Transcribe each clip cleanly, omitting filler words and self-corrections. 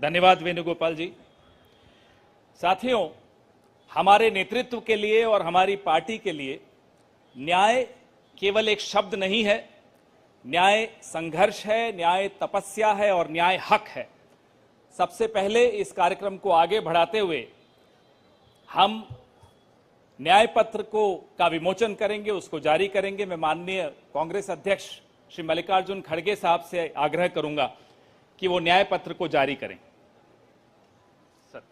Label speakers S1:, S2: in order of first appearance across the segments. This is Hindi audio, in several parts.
S1: धन्यवाद वेणुगोपाल जी। साथियों, हमारे नेतृत्व के लिए और हमारी पार्टी के लिए न्याय केवल एक शब्द नहीं है, न्याय संघर्ष है, न्याय तपस्या है और न्याय हक है। सबसे पहले इस कार्यक्रम को आगे बढ़ाते हुए हम न्याय पत्र का विमोचन करेंगे, उसको जारी करेंगे। मैं माननीय कांग्रेस अध्यक्ष श्री मल्लिकार्जुन खड़गे साहब से आग्रह करूंगा कि वो न्याय पत्र को जारी करें। सर,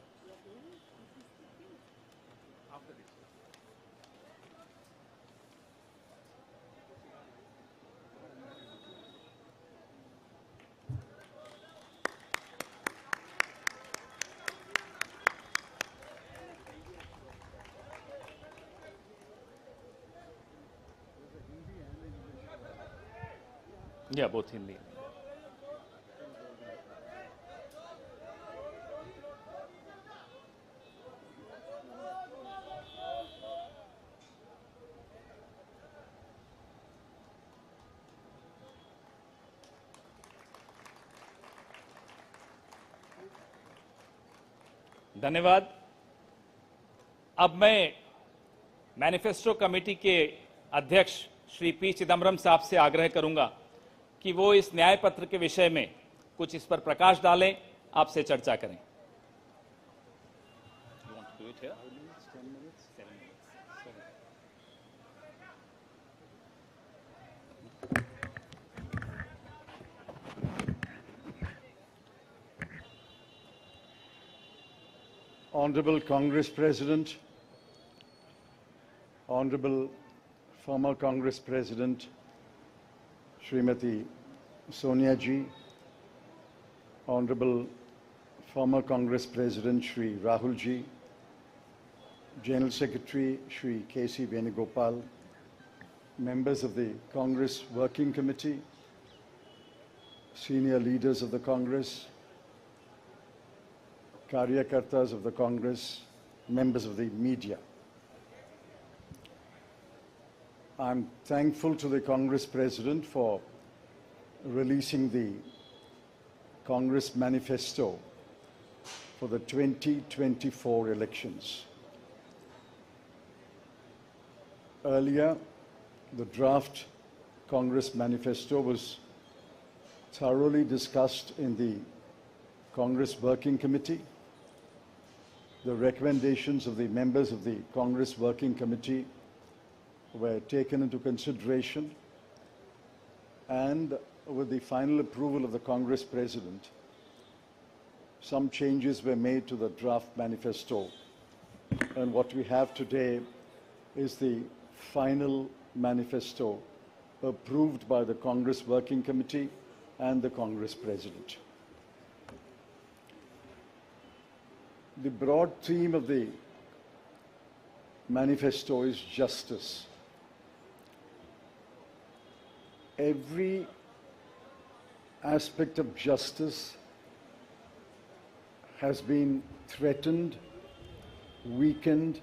S1: या बोथ हिंदी। धन्यवाद। अब मैं मैनिफेस्टो कमेटी के अध्यक्ष श्री पी चिदम्बरम साहब से आग्रह करूंगा कि वो इस न्याय पत्र के विषय में कुछ इस पर प्रकाश डालें, आपसे चर्चा करें।
S2: Honorable Congress President, Honorable former Congress President Srimati Sonia Ji, Honorable former Congress President Shri Rahul Ji, General Secretary Shri K.C. Venugopal, members of the Congress Working Committee, senior leaders of the Congress, Karyakartas of the Congress, members of the media. I'm thankful to the Congress President for releasing the Congress Manifesto for the 2024 elections. Earlier, the draft Congress Manifesto was thoroughly discussed in the Congress Working Committee. The recommendations of the members of the Congress Working Committee were taken into consideration, and with the final approval of the Congress President, some changes were made to the draft manifesto, and what we have today is the final manifesto approved by the Congress Working Committee and the Congress President. The broad theme of the manifesto is justice. Every aspect of justice has been threatened, weakened,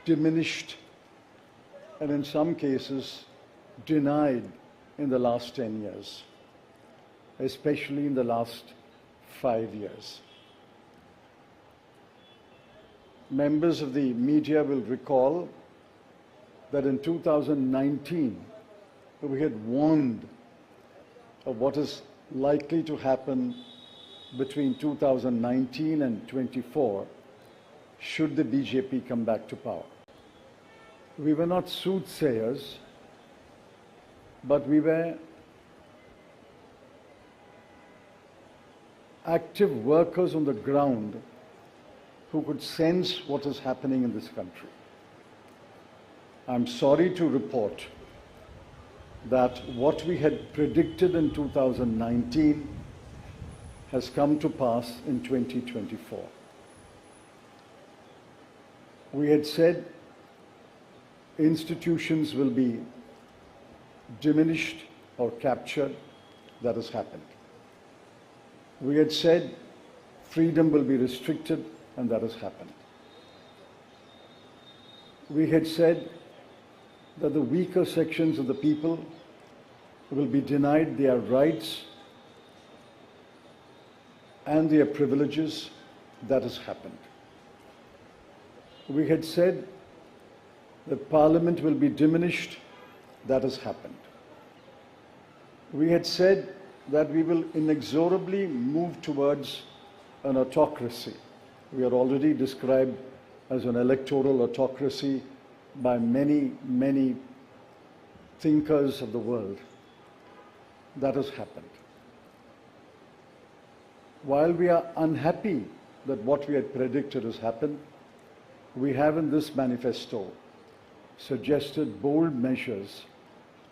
S2: diminished, and in some cases denied in the last 10 years, especially in the last 5 years. Members of the media will recall that in 2019, we had warned of what is likely to happen between 2019 and 24 should the BJP come back to power. We were not soothsayers, but we were active workers on the ground who could sense what is happening in this country. I'm sorry to report that what we had predicted in 2019 has come to pass in 2024. We had said institutions will be diminished or captured. That has happened. We had said freedom will be restricted, and that has happened. We had said that the weaker sections of the people will be denied their rights and their privileges. That has happened. We had said that Parliament will be diminished. That has happened. We had said that we will inexorably move towards an autocracy. We are already described as an electoral autocracy by many, many thinkers of the world. That has happened. While we are unhappy that what we had predicted has happened, we have in this manifesto suggested bold measures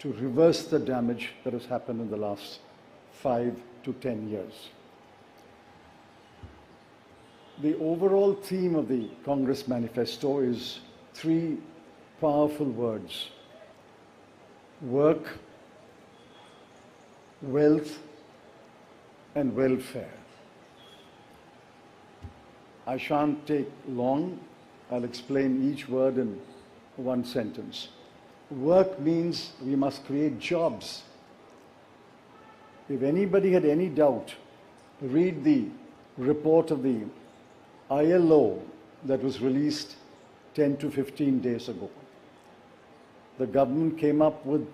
S2: to reverse the damage that has happened in the last 5 to 10 years. The overall theme of the Congress manifesto is 3 powerful words: work, wealth, and welfare. I shan't take long. I'll explain each word in one sentence. Work means we must create jobs. If anybody had any doubt, read the report of the ILO that was released 10 to 15 days ago. The government came up with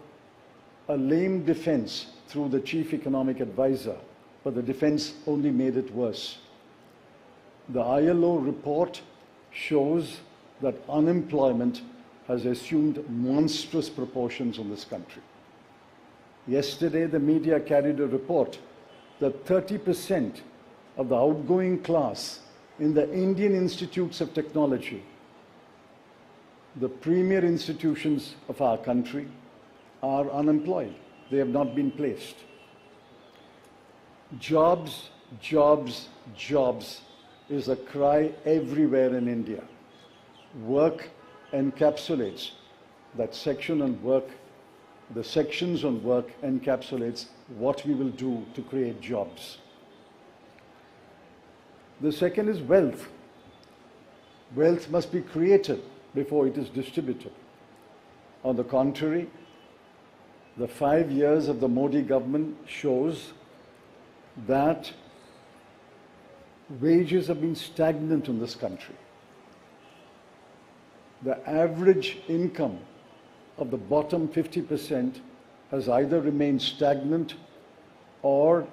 S2: a lame defense through the chief economic advisor, but the defense only made it worse. The ILO report shows that unemployment has assumed monstrous proportions in this country. Yesterday, the media carried a report that 30% of the outgoing class in the Indian institutes of technology, the premier institutions of our country, are unemployed. They have not been placed. Jobs, jobs, jobs is a cry everywhere in India. Work encapsulates that section on work. The sections on work encapsulates what we will do to create jobs. The second is wealth. Wealth must be created before it is distributed. On the contrary, the 5 years of the Modi government shows that wages have been stagnant in this country. The average income of the bottom 50% has either remained stagnant or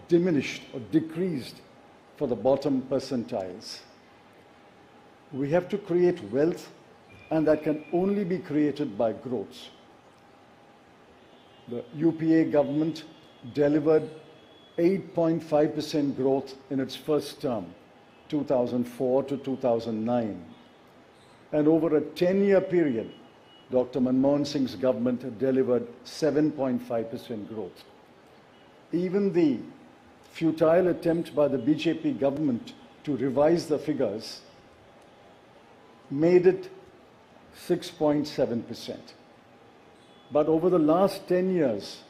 S2: diminished or decreased for the bottom percentiles. We have to create wealth, and that can only be created by growth. The UPA government delivered 8.5% growth in its first term, 2004 to 2009. And over a 10-year period, Dr. Manmohan Singh's government delivered 7.5% growth. Even the futile attempt by the BJP government to revise the figures made it 6.7%. But over the last 10 years,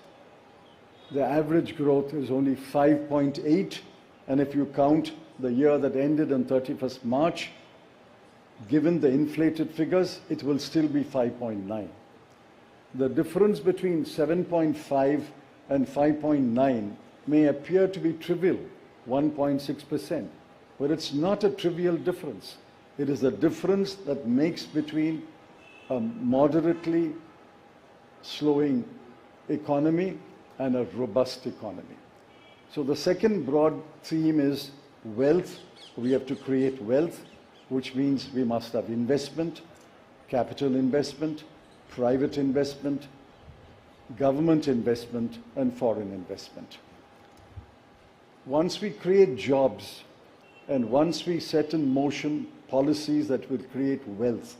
S2: the average growth is only 5.8, and if you count the year that ended on 31st March, given the inflated figures, it will still be 5.9. The difference between 7.5 and 5.9 may appear to be trivial, 1.6%, but it's not a trivial difference. It is the difference that makes between a moderately slowing economy and a robust economy. So the second broad theme is wealth. We have to create wealth, which means we must have investment, capital investment, private investment, government investment, and foreign investment. Once we create jobs, and once we set in motion policies that will create wealth,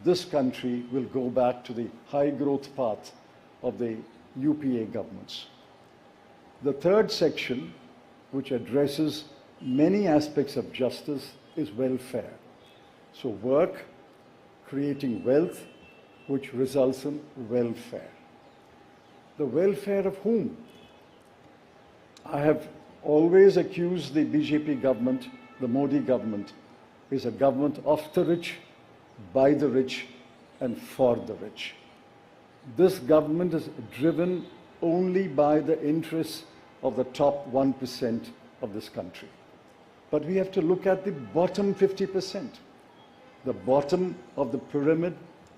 S2: this country will go back to the high growth path of the UPA governments. The third section, which addresses many aspects of justice, is welfare. So work, creating wealth, which results in welfare. The welfare of whom? I have always accused the BJP government, the Modi government, is a government of the rich, by the rich, and for the rich. This government is driven only by the interests of the top 1% of this country. But we have to look at the bottom 50%. The bottom of the pyramid,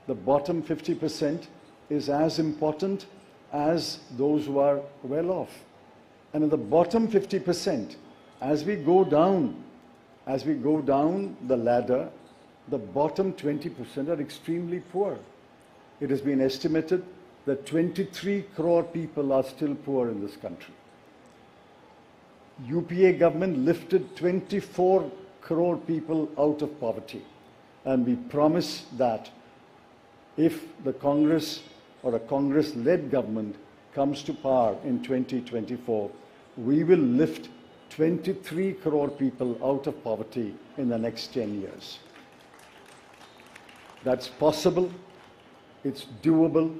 S2: the bottom 50% is as important as those who are well off. And in the bottom 50%, as we go down the ladder, the bottom 20% are extremely poor. It has been estimated that 23 crore people are still poor in this country. UPA government lifted 24 crore people out of poverty. And we promise that if the Congress or a Congress-led government comes to power in 2024, we will lift 23 crore people out of poverty in the next 10 years. That's possible, it's doable,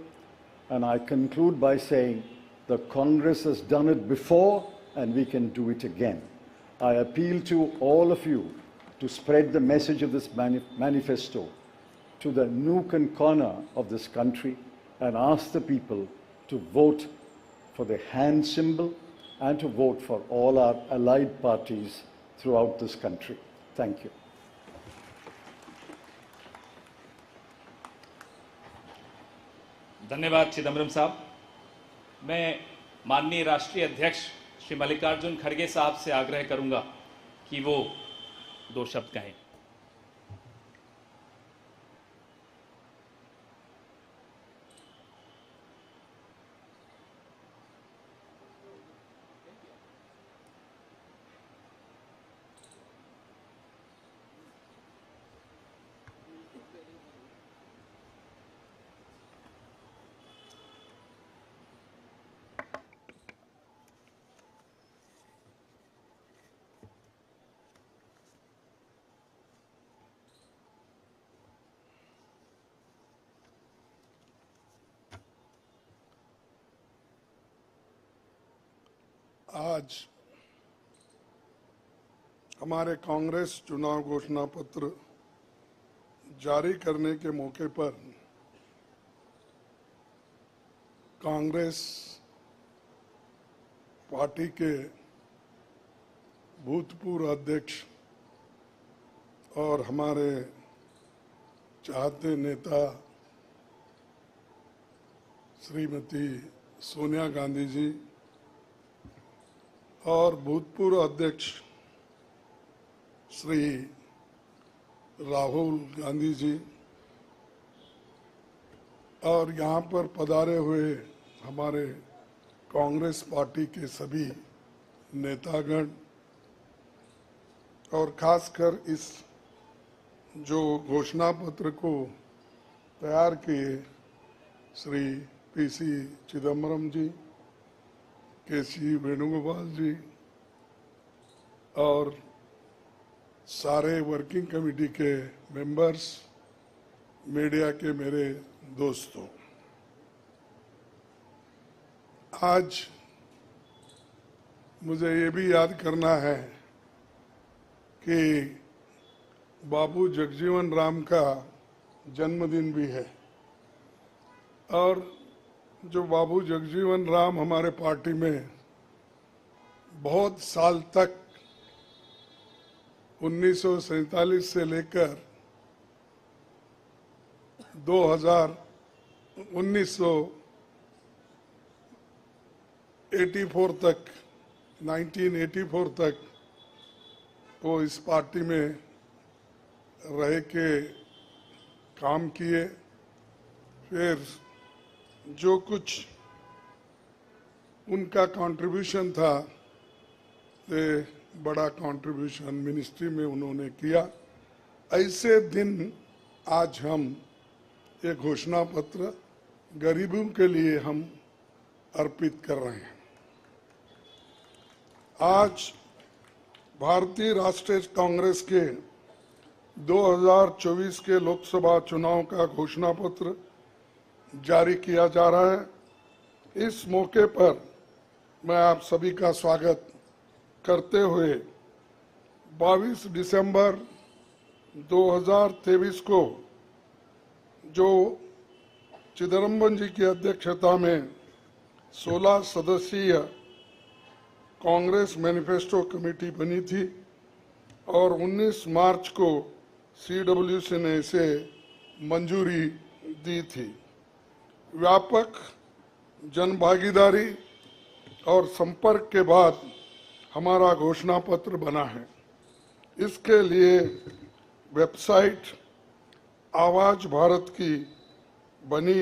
S2: and I conclude by saying the Congress has done it before and we can do it again. I appeal to all of you to spread the message of this manifesto to the nook and corner of this country and ask the people to vote for the hand symbol and to vote for all our allied parties throughout this country. Thank you.
S1: धन्यवाद चिदम्बरम साहब। मैं माननीय राष्ट्रीय अध्यक्ष श्री मल्लिकार्जुन खड़गे साहब से आग्रह करूंगा कि वो 2 शब्द कहें।
S3: आज हमारे कांग्रेस चुनाव घोषणा पत्र जारी करने के मौके पर कांग्रेस पार्टी के भूतपूर्व अध्यक्ष और हमारे चाहते नेता श्रीमती सोनिया गांधी जी और भूतपूर्व अध्यक्ष श्री राहुल गांधी जी और यहाँ पर पधारे हुए हमारे कांग्रेस पार्टी के सभी नेतागण और खासकर इस जो घोषणा पत्र को तैयार किए श्री पीसी चिदम्बरम जी, केसी वेणुगोपाल जी और सारे वर्किंग कमेटी के मेंबर्स, मीडिया के मेरे दोस्तों, आज मुझे ये भी याद करना है कि बाबू जगजीवन राम का जन्मदिन भी है और जो बाबू जगजीवन राम हमारे पार्टी में बहुत साल तक 1947 से लेकर 1984 तक 1984 तक वो इस पार्टी में रह के काम किए। फिर जो कुछ उनका कंट्रीब्यूशन था ते बड़ा कंट्रीब्यूशन मिनिस्ट्री में उन्होंने किया। ऐसे दिन आज हम ये घोषणा पत्र गरीबों के लिए हम अर्पित कर रहे हैं। आज भारतीय राष्ट्रीय कांग्रेस के 2024 के लोकसभा चुनाव का घोषणा पत्र जारी किया जा रहा है। इस मौके पर मैं आप सभी का स्वागत करते हुए 22 दिसंबर 2023 को जो चिदम्बरम जी की अध्यक्षता में 16 सदस्यीय कांग्रेस मैनिफेस्टो कमेटी बनी थी और 19 मार्च को CWC ने इसे मंजूरी दी थी। व्यापक जनभागीदारी और संपर्क के बाद हमारा घोषणा पत्र बना है। इसके लिए वेबसाइट आवाज भारत की बनी,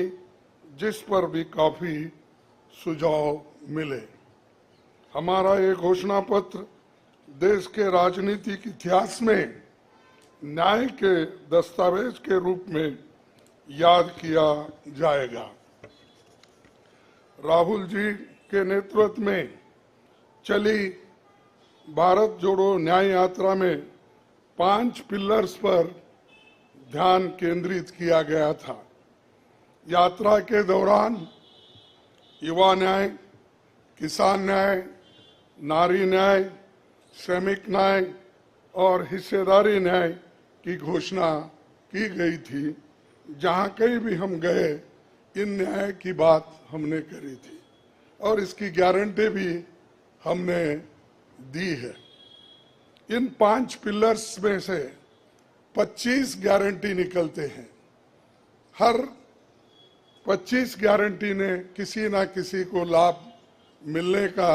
S3: जिस पर भी काफी सुझाव मिले। हमारा ये घोषणा पत्र देश के राजनीतिक इतिहास में न्याय के दस्तावेज के रूप में याद किया जाएगा। राहुल जी के नेतृत्व में चली भारत जोड़ो न्याय यात्रा में 5 पिलर्स पर ध्यान केंद्रित किया गया था। यात्रा के दौरान युवा न्याय, किसान न्याय, नारी न्याय, श्रमिक न्याय और हिस्सेदारी न्याय की घोषणा की गई थी। जहां कहीं भी हम गए इन न्याय की बात हमने करी थी और इसकी गारंटी भी हमने दी है। इन 5 पिलर्स में से 25 गारंटी निकलते हैं। हर 25 गारंटी ने किसी ना किसी को लाभ मिलने का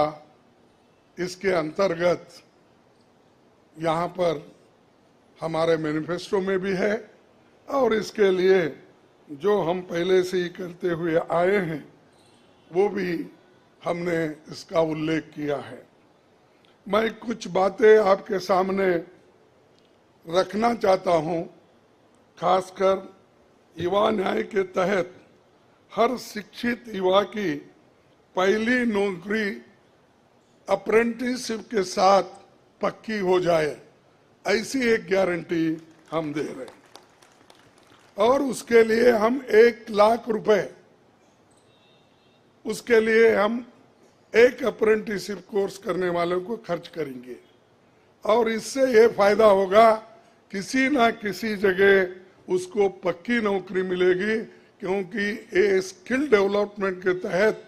S3: इसके अंतर्गत यहाँ पर हमारे मैनिफेस्टो में भी है और इसके लिए जो हम पहले से ही करते हुए आए हैं वो भी हमने इसका उल्लेख किया है। मैं कुछ बातें आपके सामने रखना चाहता हूं। खासकर युवा न्याय के तहत हर शिक्षित युवा की पहली नौकरी अप्रेंटिसशिप के साथ पक्की हो जाए, ऐसी एक गारंटी हम दे रहे हैं। और उसके लिए हम 1 लाख रुपए, उसके लिए हम एक अप्रेंटिसशिप कोर्स करने वालों को खर्च करेंगे और इससे ये फायदा होगा, किसी ना किसी जगह उसको पक्की नौकरी मिलेगी, क्योंकि ये स्किल डेवलपमेंट के तहत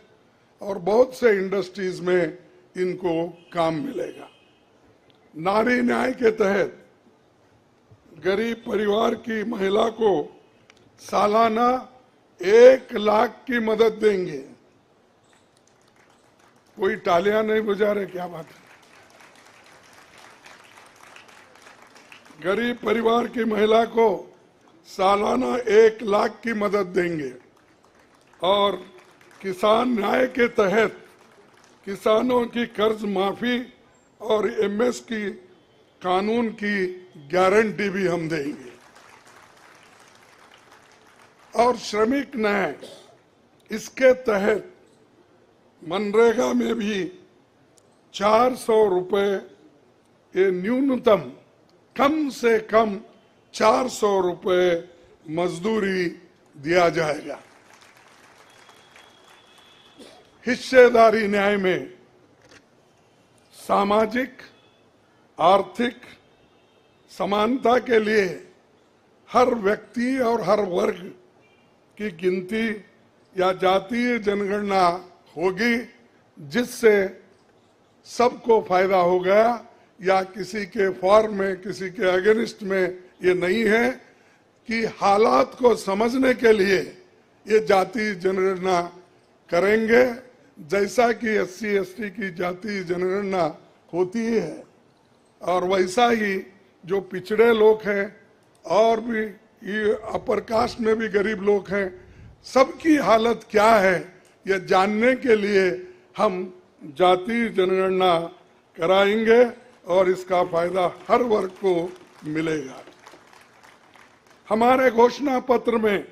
S3: और बहुत से इंडस्ट्रीज में इनको काम मिलेगा। नारी न्याय के तहत गरीब परिवार की महिला को सालाना 1 लाख की मदद देंगे। कोई तालियां नहीं बजा रहे, क्या बात है? गरीब परिवार की महिला को सालाना 1 लाख की मदद देंगे और किसान न्याय के तहत किसानों की कर्ज माफी और MS की कानून की गारंटी भी हम देंगे। और श्रमिक न्याय, इसके तहत मनरेगा में भी 400 रुपए, ये न्यूनतम कम से कम 400 रुपए मजदूरी दिया जाएगा। हिस्सेदारी न्याय में सामाजिक आर्थिक समानता के लिए हर व्यक्ति और हर वर्ग की गिनती या जातीय जनगणना होगी, जिससे सबको फायदा होगा, या किसी के फॉर्म में किसी के अगेंस्ट में ये नहीं है कि हालात को समझने के लिए ये जातीय जनगणना करेंगे, जैसा कि SC ST की जातीय जनगणना होती है। और वैसा ही जो पिछड़े लोग हैं और भी ये अपर कास्ट में भी गरीब लोग हैं, सबकी हालत क्या है ये जानने के लिए हम जातीय जनगणना कराएंगे और इसका फायदा हर वर्ग को मिलेगा। हमारे घोषणा पत्र में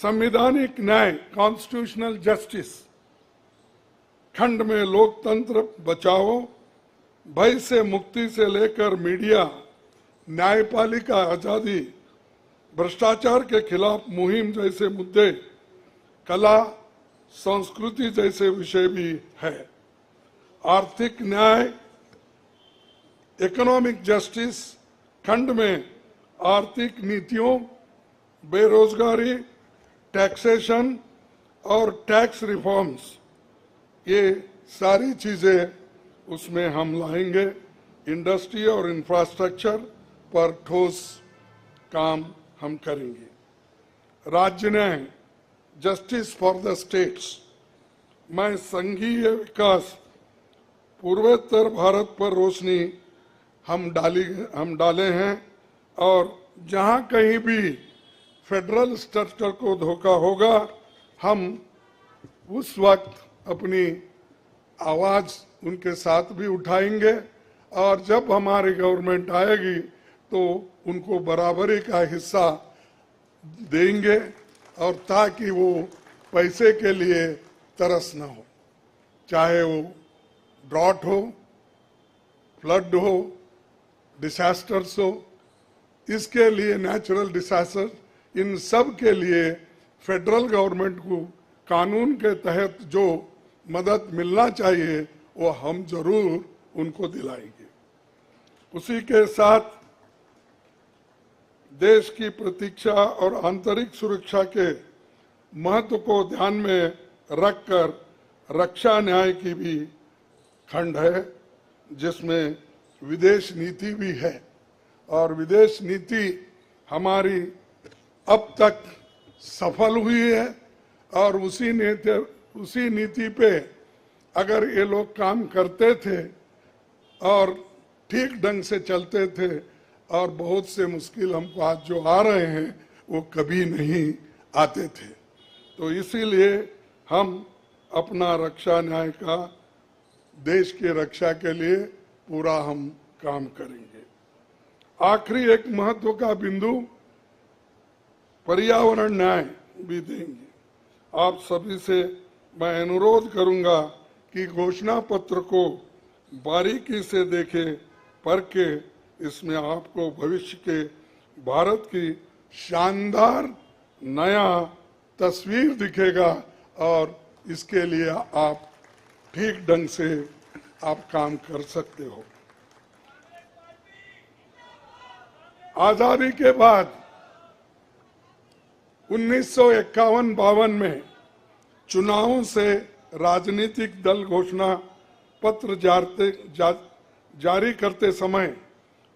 S3: संवैधानिक न्याय, कॉन्स्टिट्यूशनल जस्टिस खंड में लोकतंत्र बचाओ, भय से मुक्ति से लेकर मीडिया, न्यायपालिका आजादी, भ्रष्टाचार के खिलाफ मुहिम जैसे मुद्दे, कला संस्कृति जैसे विषय भी है। आर्थिक न्याय, इकोनॉमिक जस्टिस खंड में आर्थिक नीतियों, बेरोजगारी, टैक्सेशन और टैक्स रिफॉर्म्स, ये सारी चीजें उसमें हम लाएंगे। इंडस्ट्री और इंफ्रास्ट्रक्चर पर ठोस काम हम करेंगे। राज्य न्याय, जस्टिस फॉर द स्टेट्स, मैं संघीय विकास, पूर्वोत्तर भारत पर रोशनी हम डाले हैं और जहां कहीं भी फेडरल स्ट्रक्चर को धोखा होगा हम उस वक्त अपनी आवाज उनके साथ भी उठाएंगे और जब हमारी गवर्नमेंट आएगी तो उनको बराबरी का हिस्सा देंगे और ताकि वो पैसे के लिए तरस ना हो, चाहे वो ड्रॉट हो, फ्लड हो, डिसास्टर्स हो, इसके लिए नेचुरल डिसास्टर, इन सब के लिए फेडरल गवर्नमेंट को कानून के तहत जो मदद मिलना चाहिए वो हम जरूर उनको दिलाएंगे। उसी के साथ देश की प्रतीक्षा और आंतरिक सुरक्षा के महत्व को ध्यान में रखकर रक्षा न्याय की भी खंड है, जिसमें विदेश नीति भी है और विदेश नीति हमारी अब तक सफल हुई है और उसी नीति पे अगर ये लोग काम करते थे और ठीक ढंग से चलते थे और बहुत से मुश्किल हमको आज जो आ रहे हैं वो कभी नहीं आते थे। तो इसीलिए हम अपना रक्षा न्याय का देश की रक्षा के लिए पूरा हम काम करेंगे। आखिरी एक महत्व का बिंदु पर्यावरण न्याय भी देंगे। आप सभी से मैं अनुरोध करूंगा कि घोषणा पत्र को बारीकी से देखें, पढ़ के इसमें आपको भविष्य के भारत की शानदार नया तस्वीर दिखेगा और इसके लिए आप ठीक ढंग से आप काम कर सकते हो। आजादी के बाद 1951-52 में चुनावों से राजनीतिक दल घोषणा पत्र जारी करते समय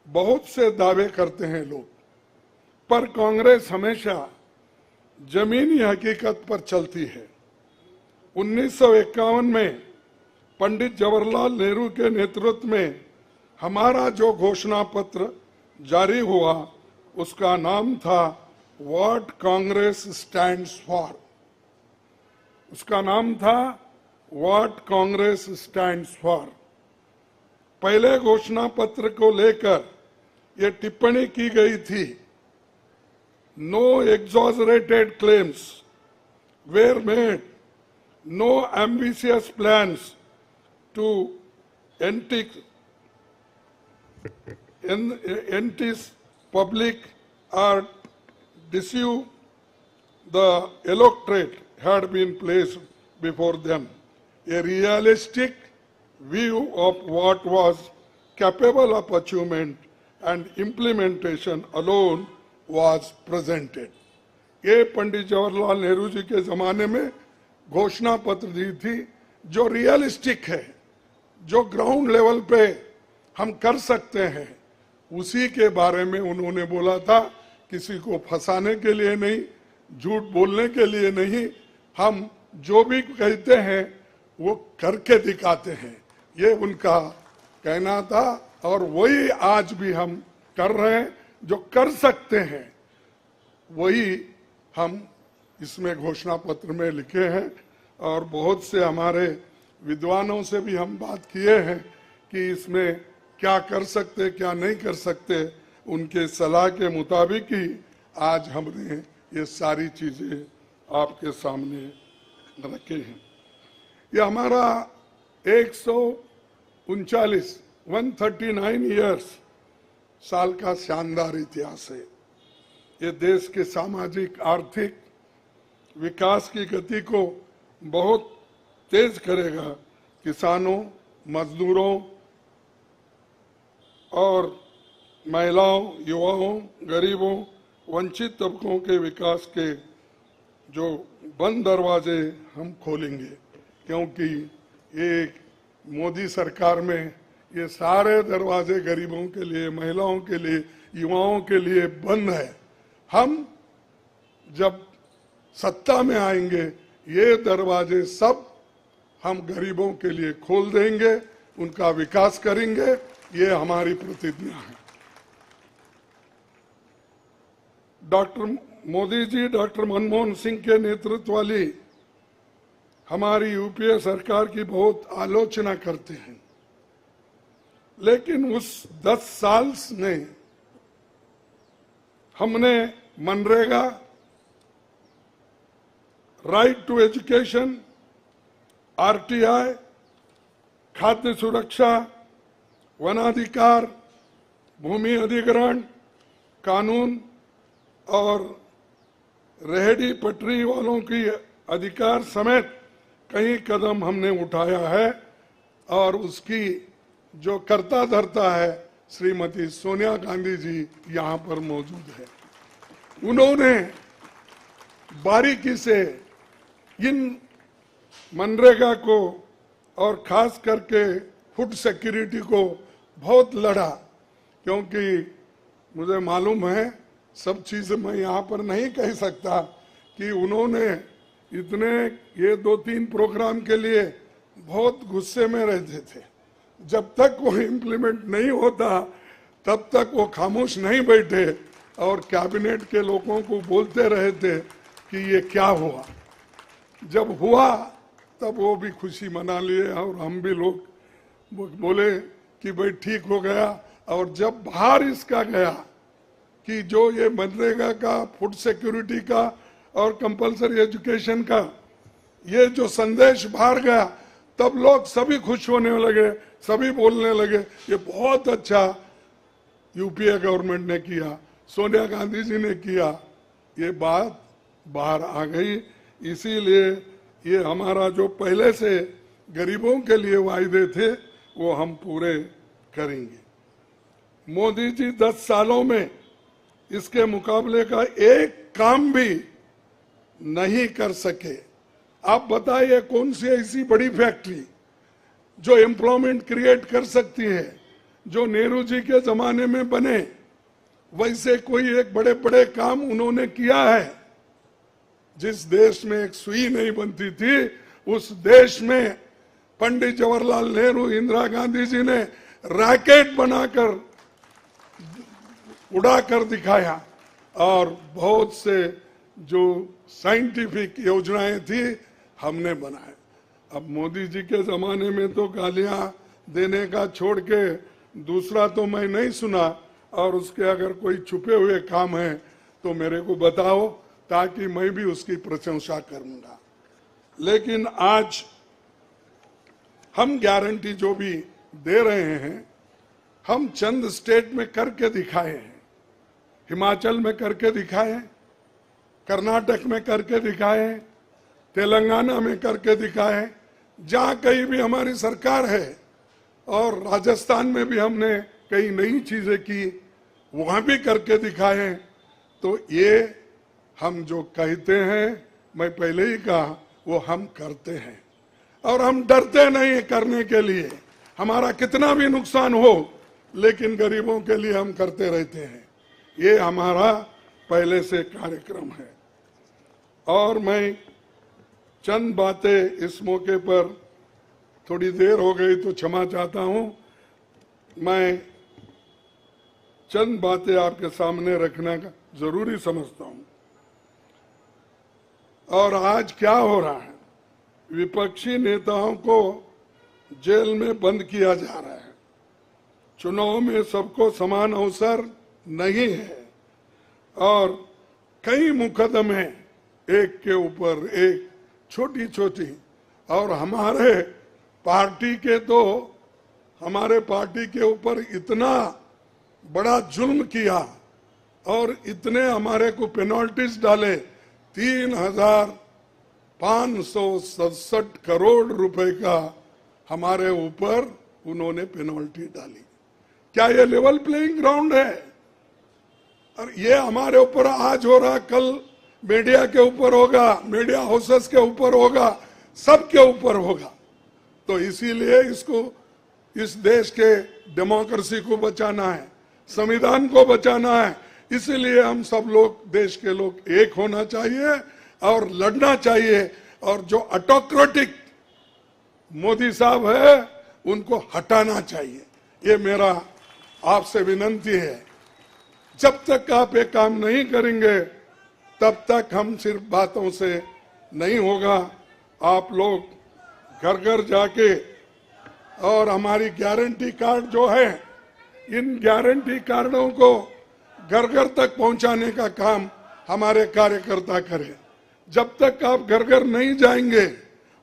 S3: बहुत से दावे करते हैं लोग, पर कांग्रेस हमेशा जमीनी हकीकत पर चलती है। 1951 में पंडित जवाहरलाल नेहरू के नेतृत्व में हमारा जो घोषणा पत्र जारी हुआ उसका नाम था व्हाट कांग्रेस स्टैंड्स फॉर। उसका नाम था व्हाट कांग्रेस स्टैंड्स फॉर। पहले घोषणा पत्र को लेकर ये टिप्पणी की गई थी, no exaggerated claims were made, no ambitious plans to entice public or deceive the electorate had been placed before them. A realistic view of what was capable of achievement and implementation alone was presented. ये पंडित जवाहरलाल नेहरू जी के जमाने में घोषणा पत्र दी थी जो रियलिस्टिक है, जो ग्राउंड लेवल पे हम कर सकते हैं, उसी के बारे में उन्होंने बोला था। किसी को फंसाने के लिए नहीं, झूठ बोलने के लिए नहीं, हम जो भी कहते हैं वो करके दिखाते हैं, ये उनका कहना था और वही आज भी हम कर रहे हैं। जो कर सकते हैं वही हम इसमें घोषणा पत्र में लिखे हैं और बहुत से हमारे विद्वानों से भी हम बात किए हैं कि इसमें क्या कर सकते क्या नहीं कर सकते, उनके सलाह के मुताबिक ही आज हमने ये सारी चीजें आपके सामने रखे हैं। ये हमारा 139 इयर्स साल का शानदार इतिहास है। ये देश के सामाजिक आर्थिक विकास की गति को बहुत तेज करेगा। किसानों, मजदूरों और महिलाओं, युवाओं, गरीबों, वंचित तबकों के विकास के जो बंद दरवाजे हम खोलेंगे, क्योंकि एक मोदी सरकार में ये सारे दरवाजे गरीबों के लिए, महिलाओं के लिए, युवाओं के लिए बंद है। हम जब सत्ता में आएंगे ये दरवाजे सब हम गरीबों के लिए खोल देंगे, उनका विकास करेंगे, ये हमारी प्रतिज्ञा है। डॉक्टर मोदी जी, डॉक्टर मनमोहन सिंह के नेतृत्व वाली हमारी यूपीए सरकार की बहुत आलोचना करते हैं, लेकिन उस 10 साल में हमने MNREGA, right to education, RTI, खाद्य सुरक्षा, वनाधिकार, भूमि अधिग्रहण कानून और रेहड़ी पटरी वालों की अधिकार समेत कई कदम हमने उठाया है। और उसकी जो कर्ता धर्ता है श्रीमती सोनिया गांधी जी यहाँ पर मौजूद है। उन्होंने बारीकी से इन मनरेगा को और खास करके फूड सिक्योरिटी को बहुत लड़ा, क्योंकि मुझे मालूम है, सब चीज़ मैं यहाँ पर नहीं कह सकता, कि उन्होंने इतने ये 2-3 प्रोग्राम के लिए बहुत गुस्से में रहते थे। जब तक वो इम्प्लीमेंट नहीं होता तब तक वो खामोश नहीं बैठे और कैबिनेट के लोगों को बोलते रहे थे कि ये क्या हुआ। जब हुआ तब वो भी खुशी मना लिए और हम भी लोग बोले कि भाई ठीक हो गया। और जब बाहर इसका गया कि जो ये मनरेगा का, फूड सिक्योरिटी का और कंपलसरी एजुकेशन का ये जो संदेश बाहर गया, तब लोग सभी खुश होने लगे, सभी बोलने लगे ये बहुत अच्छा यूपीए गवर्नमेंट ने किया, सोनिया गांधी जी ने किया। ये बात बाहर आ गई। इसीलिए ये हमारा जो पहले से गरीबों के लिए वायदे थे वो हम पूरे करेंगे। मोदी जी 10 सालों में इसके मुकाबले का एक काम भी नहीं कर सके। आप बताइए कौन सी ऐसी बड़ी फैक्ट्री जो एम्प्लॉयमेंट क्रिएट कर सकती है, जो नेहरू जी के जमाने में बने वैसे कोई एक बड़े बड़े काम उन्होंने किया है। जिस देश में एक सुई नहीं बनती थी उस देश में पंडित जवाहरलाल नेहरू, इंदिरा गांधी जी ने रॉकेट बनाकर उड़ा कर दिखाया। और बहुत से जो साइंटिफिक योजनाएं थी हमने बनाए। अब मोदी जी के जमाने में तो गालियां देने का छोड़ के दूसरा तो मैं नहीं सुना। और उसके अगर कोई छुपे हुए काम है तो मेरे को बताओ, ताकि मैं भी उसकी प्रशंसा करूंगा। लेकिन आज हम गारंटी जो भी दे रहे हैं, हम चंद स्टेट में करके दिखाए हैं। हिमाचल में करके दिखाए, कर्नाटक में करके दिखाए, तेलंगाना में करके दिखाए, जहां कहीं भी हमारी सरकार है। और राजस्थान में भी हमने कई नई चीजें की, वहां भी करके दिखाए। तो ये हम जो कहते हैं, मैं पहले ही कहा, वो हम करते हैं। और हम डरते नहीं करने के लिए, हमारा कितना भी नुकसान हो लेकिन गरीबों के लिए हम करते रहते हैं। ये हमारा पहले से कार्यक्रम है। और मैं चंद बातें इस मौके पर, थोड़ी देर हो गई तो क्षमा चाहता हूं, मैं चंद बातें आपके सामने रखना जरूरी समझता हूं। और आज क्या हो रहा है, विपक्षी नेताओं को जेल में बंद किया जा रहा है। चुनाव में सबको समान अवसर नहीं है और कई मुकदमे एक के ऊपर एक, छोटी छोटी। और हमारे पार्टी के ऊपर इतना बड़ा जुल्म किया और इतने हमारे को पेनल्टीज डाले। 3,567 करोड़ रुपए का हमारे ऊपर उन्होंने पेनल्टी डाली। क्या ये लेवल प्लेइंग ग्राउंड है? और ये हमारे ऊपर आज हो रहा, कल मीडिया के ऊपर होगा, मीडिया हाउसेस के ऊपर होगा, सबके ऊपर होगा। तो इसीलिए इसको, इस देश के डेमोक्रेसी को बचाना है, संविधान को बचाना है। इसीलिए हम सब लोग, देश के लोग एक होना चाहिए और लड़ना चाहिए। और जो ऑटोक्रेटिक मोदी साहब है उनको हटाना चाहिए। ये मेरा आपसे विनती है। जब तक आप ये काम नहीं करेंगे तब तक हम सिर्फ बातों से नहीं होगा। आप लोग घर घर जाके और हमारी गारंटी कार्ड जो है, इन गारंटी कार्डों को घर घर तक पहुंचाने का काम हमारे कार्यकर्ता करें। जब तक आप घर घर नहीं जाएंगे,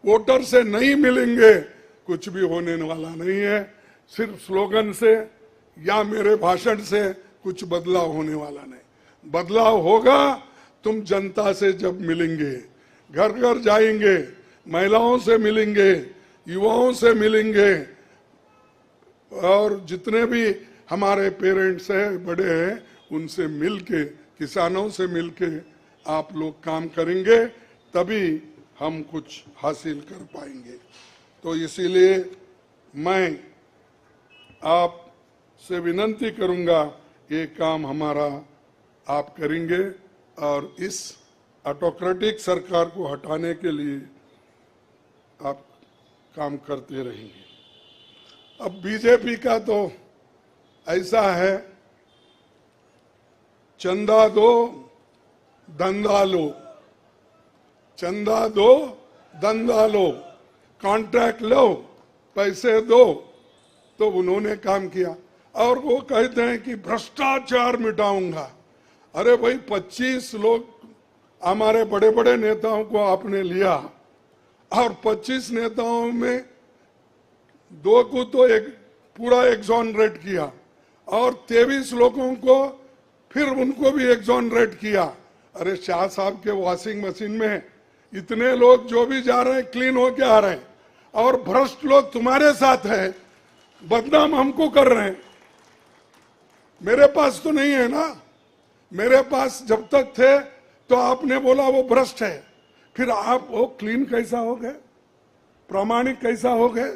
S3: वोटर से नहीं मिलेंगे, कुछ भी होने वाला नहीं है। सिर्फ स्लोगन से या मेरे भाषण से कुछ बदलाव होने वाला नहीं। बदलाव होगा तुम जनता से जब मिलेंगे, घर घर जाएंगे, महिलाओं से मिलेंगे, युवाओं से मिलेंगे, और जितने भी हमारे पेरेंट्स हैं, बड़े हैं, उनसे मिलके, किसानों से मिलके आप लोग काम करेंगे, तभी हम कुछ हासिल कर पाएंगे। तो इसीलिए मैं आपसे विनती करूंगा, ये काम हमारा आप करेंगे और इस ऑटोक्रेटिक सरकार को हटाने के लिए आप काम करते रहेंगे। अब बीजेपी का तो ऐसा है, चंदा दो धंधा लो, चंदा दो धंधा लो, कॉन्ट्रैक्ट लो, पैसे दो। तो उन्होंने काम किया और वो कहते हैं कि भ्रष्टाचार मिटाऊंगा। अरे भाई, 25 लोग हमारे बड़े बड़े नेताओं को आपने लिया और 25 नेताओं में 2 को तो एक पूरा एक्सोनरेट किया और 23 लोगों को फिर उनको भी एक्सोनरेट किया। अरे शाह साहब के वॉशिंग मशीन में इतने लोग जो भी जा रहे हैं क्लीन होके आ रहे हैं, और भ्रष्ट लोग तुम्हारे साथ है, बदनाम हमको कर रहे हैं। मेरे पास तो नहीं है ना, मेरे पास जब तक थे तो आपने बोला वो भ्रष्ट है, फिर आप वो क्लीन कैसा हो गए, प्रामाणिक कैसा हो गए,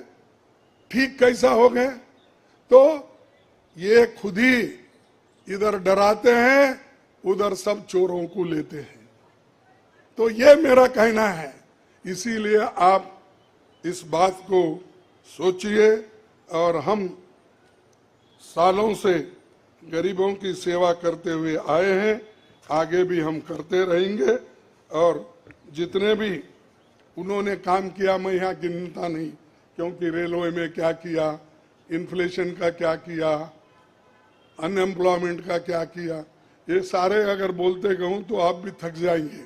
S3: ठीक कैसा हो गए? तो ये खुद ही इधर डराते हैं, उधर सब चोरों को लेते हैं। तो ये मेरा कहना है। इसीलिए आप इस बात को सोचिए, और हम सालों से गरीबों की सेवा करते हुए आए हैं, आगे भी हम करते रहेंगे। और जितने भी उन्होंने काम किया, मैं यहाँ गिनता नहीं, क्योंकि रेलवे में क्या किया, इन्फ्लेशन का क्या किया, अनएम्प्लॉयमेंट का क्या किया, ये सारे अगर बोलते कहूँ तो आप भी थक जाएंगे।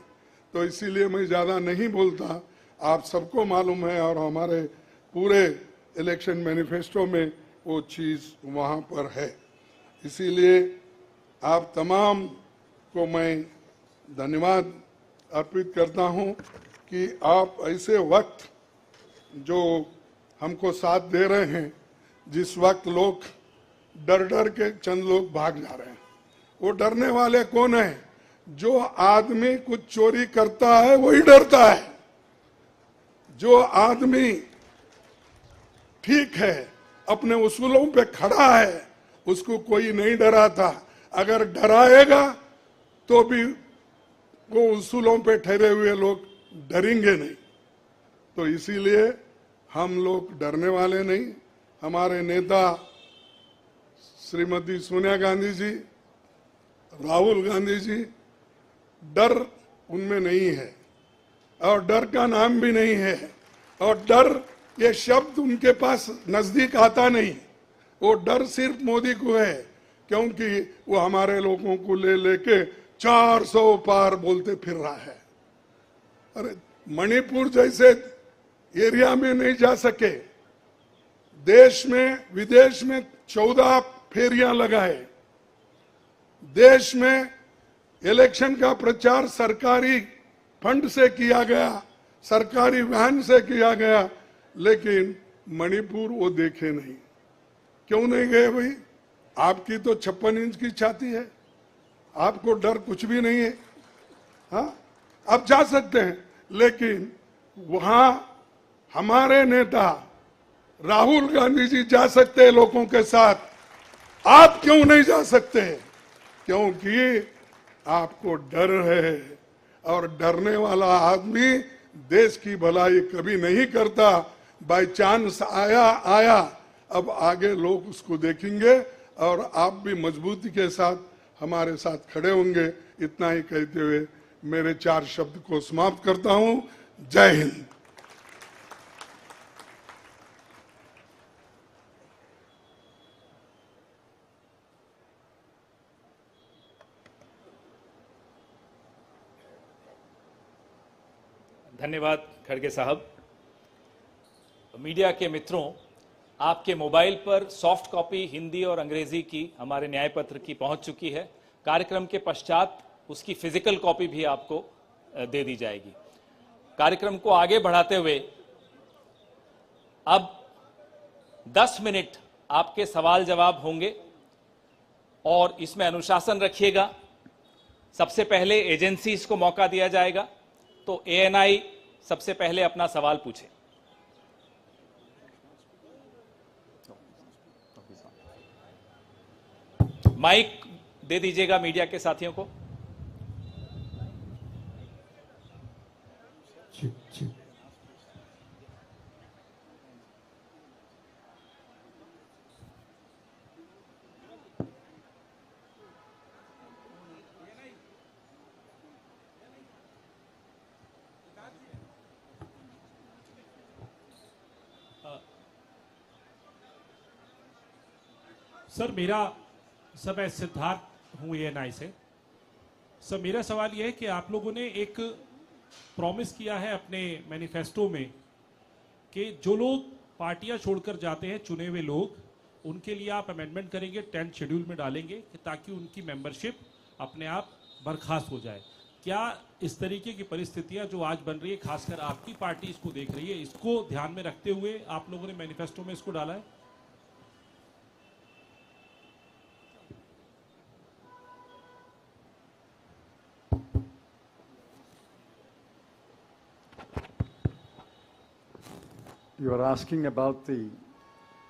S3: तो इसीलिए मैं ज़्यादा नहीं बोलता, आप सबको मालूम है, और हमारे पूरे इलेक्शन मैनिफेस्टो में वो चीज़ वहाँ पर है। इसीलिए आप तमाम को मैं धन्यवाद अर्पित करता हूँ कि आप ऐसे वक्त जो हमको साथ दे रहे हैं, जिस वक्त लोग डर डर के चंद लोग भाग जा रहे हैं। वो डरने वाले कौन है? जो आदमी कुछ चोरी करता है वही डरता है। जो आदमी ठीक है, अपने उसूलों पे खड़ा है, उसको कोई नहीं डराता। अगर डराएगा तो भी वो उसूलों पे ठहरे हुए लोग डरेंगे नहीं। तो इसीलिए हम लोग डरने वाले नहीं। हमारे नेता श्रीमती सोनिया गांधी जी, राहुल गांधी जी, डर उनमें नहीं है और डर का नाम भी नहीं है, और डर ये शब्द उनके पास नजदीक आता नहीं। वो डर सिर्फ मोदी को है, क्योंकि वो हमारे लोगों को ले लेके 400 पार बोलते फिर रहा है। अरे मणिपुर जैसे एरिया में नहीं जा सके, देश में विदेश में 14 फेरियां लगाए, देश में इलेक्शन का प्रचार सरकारी फंड से किया गया, सरकारी वैन से किया गया, लेकिन मणिपुर वो देखे नहीं। क्यों नहीं गए भाई? आपकी तो 56 इंच की छाती है, आपको डर कुछ भी नहीं है। हाँ, आप जा सकते हैं, लेकिन वहां हमारे नेता राहुल गांधी जी जा सकते हैं लोगों के साथ, आप क्यों नहीं जा सकते? क्योंकि आपको डर है, और डरने वाला आदमी देश की भलाई कभी नहीं करता। बाय चांस आया, अब आगे लोग उसको देखेंगे और आप भी मजबूती के साथ हमारे साथ खड़े होंगे। इतना ही कहते हुए मेरे 4 शब्द को समाप्त करता हूं। जय हिंद।
S1: धन्यवाद खड़गे साहब। मीडिया के मित्रों, आपके मोबाइल पर सॉफ्ट कॉपी हिंदी और अंग्रेजी की हमारे न्याय पत्र की पहुंच चुकी है। कार्यक्रम के पश्चात उसकी फिजिकल कॉपी भी आपको दे दी जाएगी। कार्यक्रम को आगे बढ़ाते हुए अब 10 मिनट आपके सवाल जवाब होंगे और इसमें अनुशासन रखिएगा। सबसे पहले एजेंसीज को मौका दिया जाएगा, तो एएनआई सबसे पहले अपना सवाल पूछे। माइक दे दीजिएगा मीडिया के साथियों को।
S4: सर मैं सिद्धार्थ हूं एएनआई से। सर मेरा सवाल यह है कि आप लोगों ने एक प्रॉमिस किया है अपने मैनिफेस्टो में कि जो लोग पार्टियां छोड़कर जाते हैं, चुने हुए लोग, उनके लिए आप अमेंडमेंट करेंगे, 10th शेड्यूल में डालेंगे कि ताकि उनकी मेंबरशिप अपने आप बर्खास्त हो जाए। क्या इस तरीके की परिस्थितियां जो आज बन रही है, खासकर आपकी पार्टी इसको देख रही है, इसको ध्यान में रखते हुए आप लोगों ने मैनिफेस्टो में इसको डाला है?
S2: You are asking about the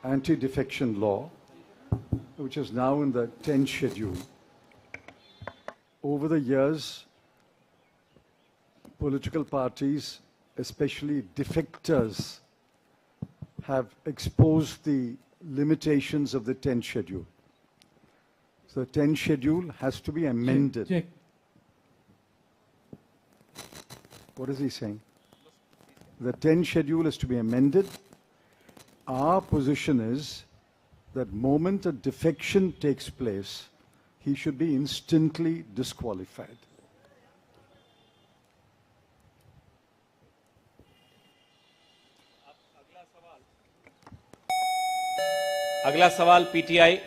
S2: anti-defection law, which is now in the 10th schedule. Over the years, political parties, especially defectors, have exposed the limitations of the 10th schedule. So the 10th schedule has to be amended.
S4: Check.
S2: What is he saying? The 10th schedule is to be amended. Our position is that moment a defection takes place, he should be instantly disqualified.
S1: अगला सवाल PTI.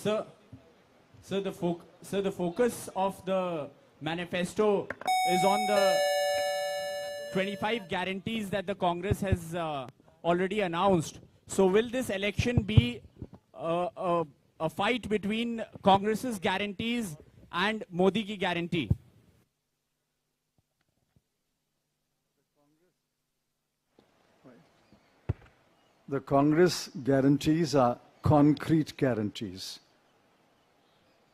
S5: Sir, the focus of the manifesto is on the 25 guarantees that the Congress has already announced. So will this election be a fight between Congress's guarantees and Modi ki guarantee?
S2: The Congress guarantees are concrete guarantees.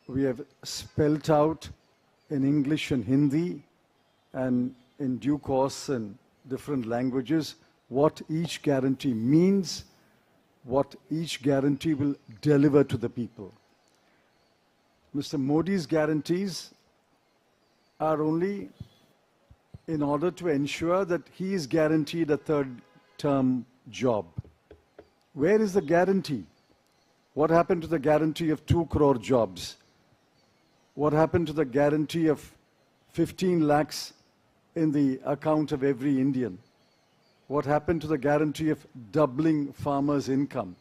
S2: We have spelt out in English and Hindi and in due course in different languages what each guarantee means, what each guarantee will deliver to the people. Mr. Modi's guarantees are only in order to ensure that he is guaranteed a third-term job. Where is the guarantee? What happened to the guarantee of 2 crore jobs? What happened to the guarantee of 15 lakhs in the account of every Indian? What happened to the guarantee of doubling farmers' income?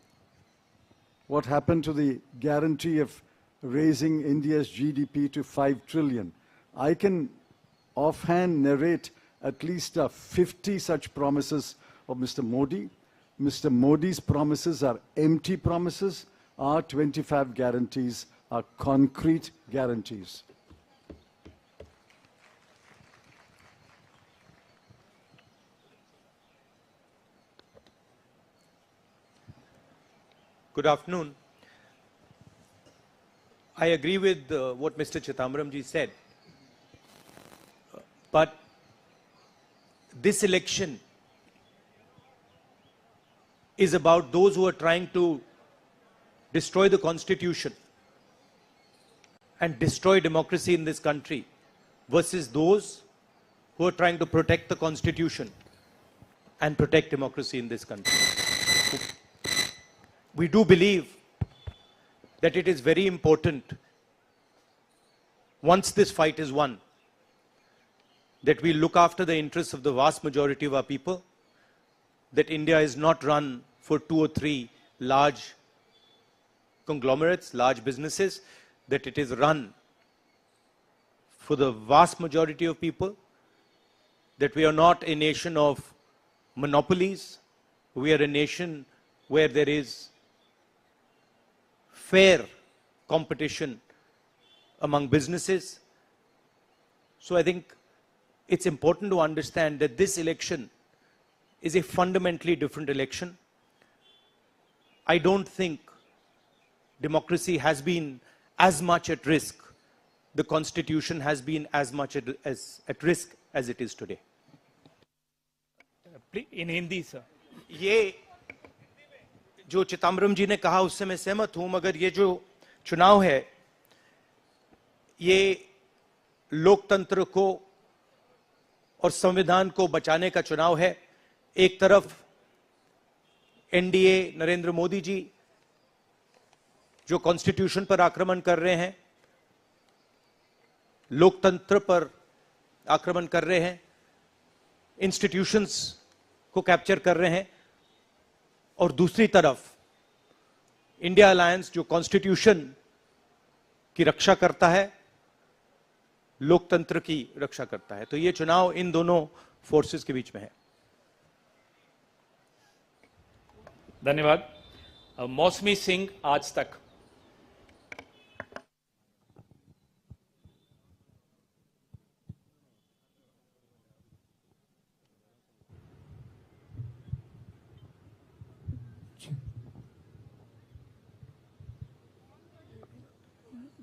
S2: What happened to the guarantee of raising India's GDP to 5 trillion? I can offhand narrate at least 50 such promises of Mr. Modi. Mr. Modi's promises are empty promises. Our 25 guarantees are concrete guarantees.
S6: Good afternoon. I agree with what Mr. Chidambaram ji said. But this election is about those who are trying to destroy the constitution and destroy democracy in this country versus those who are trying to protect the constitution and protect democracy in this country. We do believe that it is very important, once this fight is won, that we look after the interests of the vast majority of our people, that India is not run for 2 or 3 large conglomerates, large businesses, that it is run for the vast majority of people, that we are not a nation of monopolies, we are a nation where there is fair competition among businesses. So I think it's important to understand that this election is a fundamentally different election. I don't think democracy has been as much at risk, the constitution has been as much at risk as it is today.
S1: In Hindi, sir.
S6: ये जो चिदम्बरम जी ने कहा उससे मैं सहमत हूं, मगर ये जो चुनाव है ये लोकतंत्र को और संविधान को बचाने का चुनाव है। एक तरफ एनडीए नरेंद्र मोदी जी जो कॉन्स्टिट्यूशन पर आक्रमण कर रहे हैं, लोकतंत्र पर आक्रमण कर रहे हैं, इंस्टीट्यूशंस को कैप्चर कर रहे हैं, और दूसरी तरफ इंडिया अलायंस जो कॉन्स्टिट्यूशन की रक्षा करता है, लोकतंत्र की रक्षा करता है। तो ये चुनाव इन दोनों फोर्सेस के बीच में है।
S1: धन्यवाद। मौसमी सिंह, आज तक।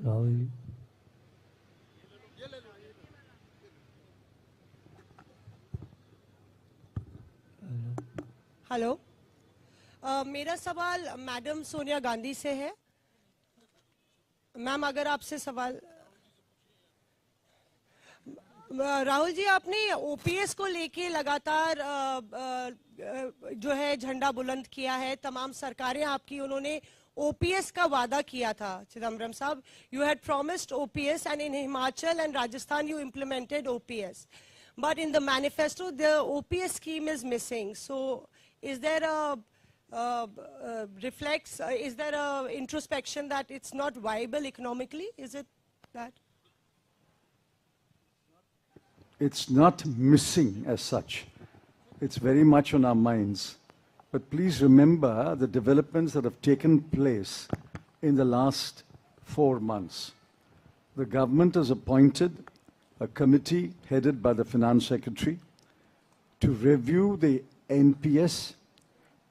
S7: राहुल
S8: हेलो, मेरा सवाल मैडम सोनिया गांधी से है। मैम, अगर आपसे सवाल, राहुल जी, आपने ओपीएस को लेके लगातार जो है झंडा बुलंद किया है। तमाम सरकारें आपकी, उन्होंने ओपीएस का वादा किया था। चिदम्बरम साहब, you had promised OPS and in Himachal and Rajasthan you implemented OPS, but in the manifesto the OPS scheme is missing. So is there a is there a introspection that it's not viable economically? Is it that?
S2: It's not missing as such. It's very much on our minds. But please remember the developments that have taken place in the last 4 months. The government has appointed a committee headed by the Finance Secretary to review the NPS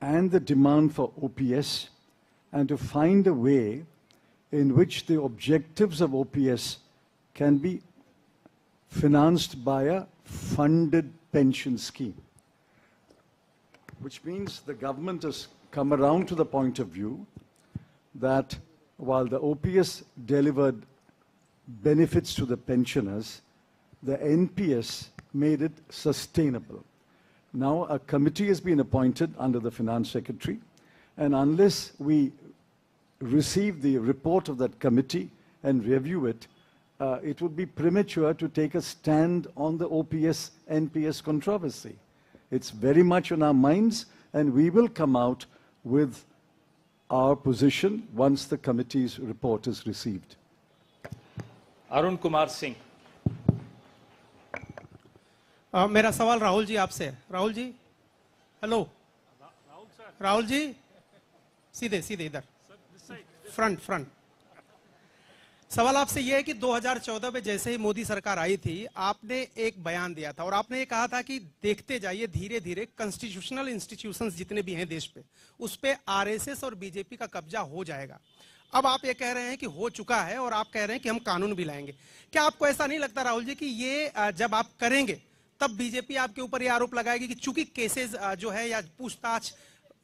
S2: and the demand for OPS and to find a way in which the objectives of OPS can be financed by a funded pension scheme. Which means the government has come around to the point of view that while the OPS delivered benefits to the pensioners, the NPS made it sustainable. Now a committee has been appointed under the Finance Secretary, and unless we receive the report of that committee and review it, it would be premature to take a stand on the OPS-NPS controversy. It's very much on our minds, and we will come out with our position once the committee's report is received.
S1: Arun Kumar Singh.
S9: मेरा सवाल राहुल जी आपसे है। राहुल जी, हेलो। राहुल जी, सीधे सीधे इधर, फ्रंट। सवाल आपसे यह है कि 2014 में जैसे ही मोदी सरकार आई थी, आपने एक बयान दिया था और आपने ये कहा था कि देखते जाइए धीरे धीरे कॉन्स्टिट्यूशनल इंस्टीट्यूशंस जितने भी हैं देश पे, उस पे आरएसएस और बीजेपी का कब्जा हो जाएगा। अब आप ये कह रहे हैं कि हो चुका है और आप कह रहे हैं कि हम कानून भी लाएंगे। क्या आपको ऐसा नहीं लगता राहुल जी कि ये जब आप करेंगे तब बीजेपी आपके ऊपर ये आरोप लगाएगी कि चूंकि केसेस जो है या पूछताछ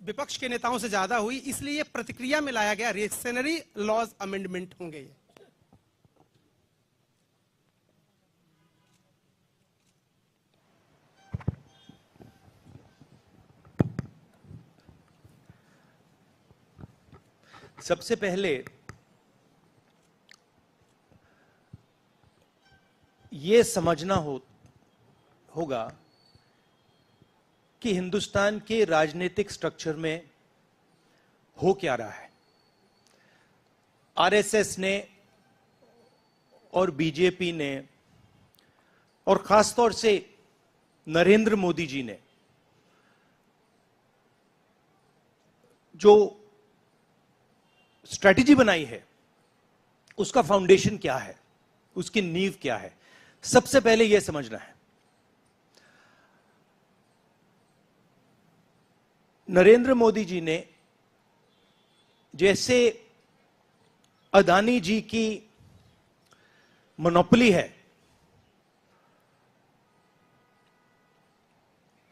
S9: विपक्ष के नेताओं से ज्यादा हुई, इसलिए प्रतिक्रिया में लाया गया रिएक्शनरी लॉज अमेंडमेंट होंगे ये?
S6: सबसे पहले ये समझना होगा कि हिंदुस्तान के राजनीतिक स्ट्रक्चर में हो क्या रहा है। आरएसएस ने और बीजेपी ने और खासतौर से नरेंद्र मोदी जी ने जो स्ट्रैटेजी बनाई है, उसका फाउंडेशन क्या है, उसकी नींव क्या है, सबसे पहले यह समझना है। नरेंद्र मोदी जी ने जैसे अदानी जी की मोनोपोली है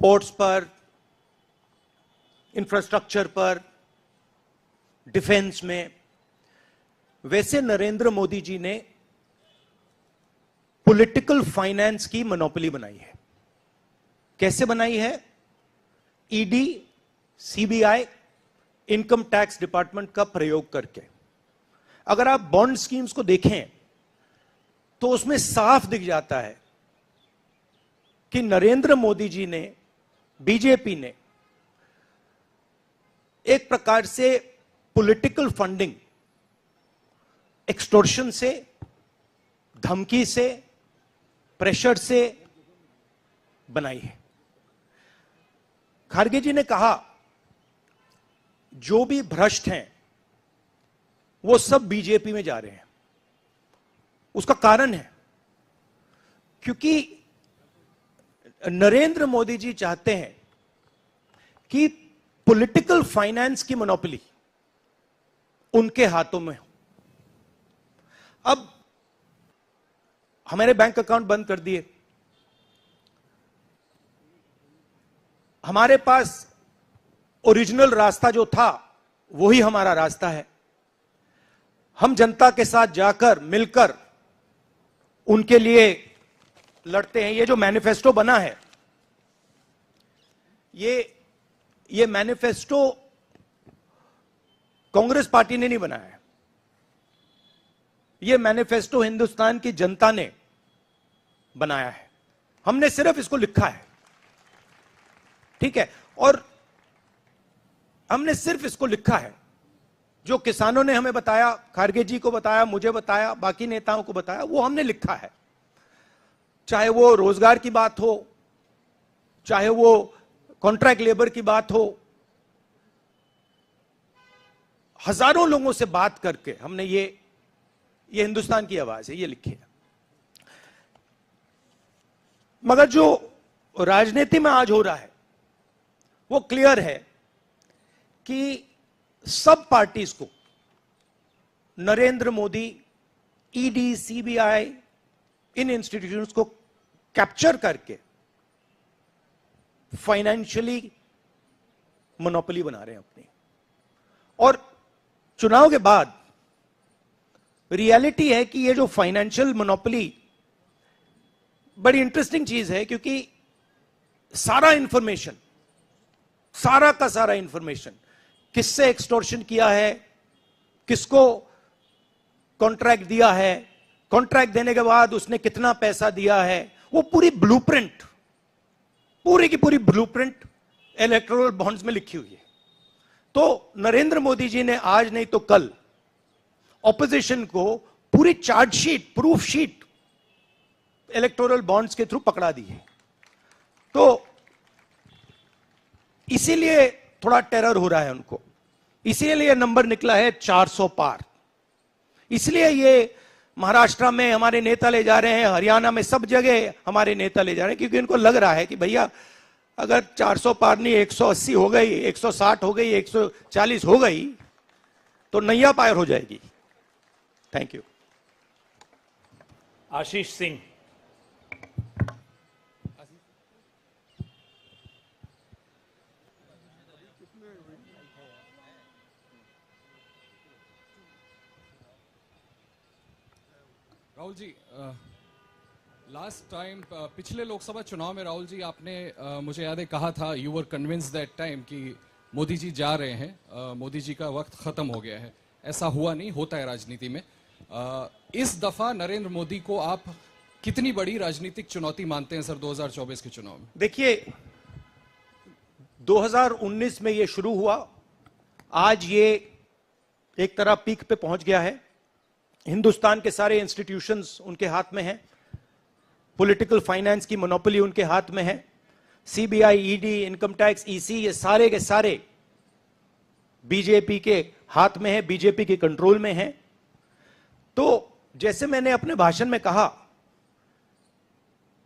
S6: पोर्ट्स पर, इंफ्रास्ट्रक्चर पर, डिफेंस में, वैसे नरेंद्र मोदी जी ने पॉलिटिकल फाइनेंस की मोनोपोली बनाई है। कैसे बनाई है? ED, CBI, income tax department का प्रयोग करके। अगर आप बॉन्ड स्कीम्स को देखें तो उसमें साफ दिख जाता है कि नरेंद्र मोदी जी ने, बीजेपी ने एक प्रकार से पॉलिटिकल फंडिंग एक्सटॉर्शन से, धमकी से, प्रेशर से बनाई है। खारगे जी ने कहा जो भी भ्रष्ट हैं वो सब बीजेपी में जा रहे हैं। उसका कारण है क्योंकि नरेंद्र मोदी जी चाहते हैं कि पॉलिटिकल फाइनेंस की मोनोपोली उनके हाथों में हो। अब हमारे बैंक अकाउंट बंद कर दिए, हमारे पास ओरिजिनल रास्ता जो था वही हमारा रास्ता है। हम जनता के साथ जाकर मिलकर उनके लिए लड़ते हैं। ये जो मैनिफेस्टो बना है, ये मैनिफेस्टो कांग्रेस पार्टी ने नहीं बनाया है। ये मैनिफेस्टो हिंदुस्तान की जनता ने बनाया है। हमने सिर्फ इसको लिखा है, ठीक है, और हमने सिर्फ इसको लिखा है। जो किसानों ने हमें बताया, खारगे जी को बताया, मुझे बताया, बाकी नेताओं को बताया, वो हमने लिखा है। चाहे वो रोजगार की बात हो, चाहे वो कॉन्ट्रैक्ट लेबर की बात हो, हजारों लोगों से बात करके हमने ये हिंदुस्तान की आवाज है, ये लिखी है। मगर जो राजनीति में आज हो रहा है वो क्लियर है कि सब पार्टीज को नरेंद्र मोदी, ईडी, सीबीआई, इन इंस्टीट्यूशंस को कैप्चर करके फाइनेंशियली मोनोपोली बना रहे हैं अपनी। और चुनाव के बाद रियलिटी है कि ये जो फाइनेंशियल मोनोपोली बड़ी इंटरेस्टिंग चीज है, क्योंकि सारा इंफॉर्मेशन, सारा का सारा इंफॉर्मेशन, किससे एक्सटॉर्शन किया है, किसको कॉन्ट्रैक्ट दिया है, कॉन्ट्रैक्ट देने के बाद उसने कितना पैसा दिया है, वो पूरी ब्लूप्रिंट, पूरी की पूरी ब्लूप्रिंट इलेक्टोरल बॉन्ड्स में लिखी हुई है। तो नरेंद्र मोदी जी ने आज नहीं तो कल ऑपोजिशन को पूरी chargesheet, proof sheet electoral bonds के थ्रू पकड़ा दी है। तो इसीलिए थोड़ा टेरर हो रहा है उनको, इसीलिए नंबर निकला है 400 पार, इसलिए ये महाराष्ट्र में हमारे नेता ले जा रहे हैं, हरियाणा में सब जगह हमारे नेता ले जा रहे हैं, क्योंकि इनको लग रहा है कि भैया अगर 400 पार नहीं 180 हो गई, 160 हो गई, 140 हो गई तो नैया पार हो जाएगी। Thank you.
S1: Ashish Singh.
S10: Rahul ji, last time पिछले लोकसभा चुनाव में राहुल जी आपने मुझे याद है कहा था, you were convinced that time कि मोदी जी जा रहे हैं, मोदी जी का वक्त खत्म हो गया है। ऐसा हुआ नहीं, होता है राजनीति में। इस दफा नरेंद्र मोदी को आप कितनी बड़ी राजनीतिक चुनौती मानते हैं सर 2024 के चुनाव में?
S6: देखिए 2019 में ये शुरू हुआ, आज ये एक तरह पीक पे पहुंच गया है। हिंदुस्तान के सारे इंस्टीट्यूशंस उनके हाथ में हैं, पॉलिटिकल फाइनेंस की मोनोपोली उनके हाथ में है, CBI, ED, income tax, EC, ये सारे के सारे बीजेपी के हाथ में है, बीजेपी के कंट्रोल में है। तो जैसे मैंने अपने भाषण में कहा,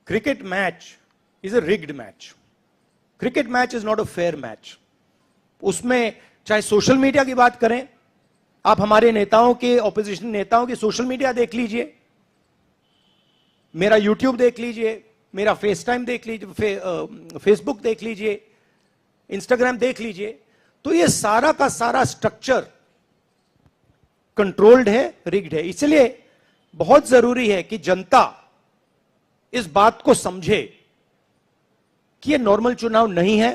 S6: cricket match is a rigged match, cricket match is not a fair match. उसमें चाहे सोशल मीडिया की बात करें, आप हमारे नेताओं के, ऑपोजिशन नेताओं के सोशल मीडिया देख लीजिए, मेरा यूट्यूब देख लीजिए, मेरा फेस टाइम देख लीजिए, फेसबुक देख लीजिए, इंस्टाग्राम देख लीजिए, तो ये सारा का सारा स्ट्रक्चर कंट्रोल्ड है, रिग्ड है। इसलिए बहुत जरूरी है कि जनता इस बात को समझे कि ये नॉर्मल चुनाव नहीं है,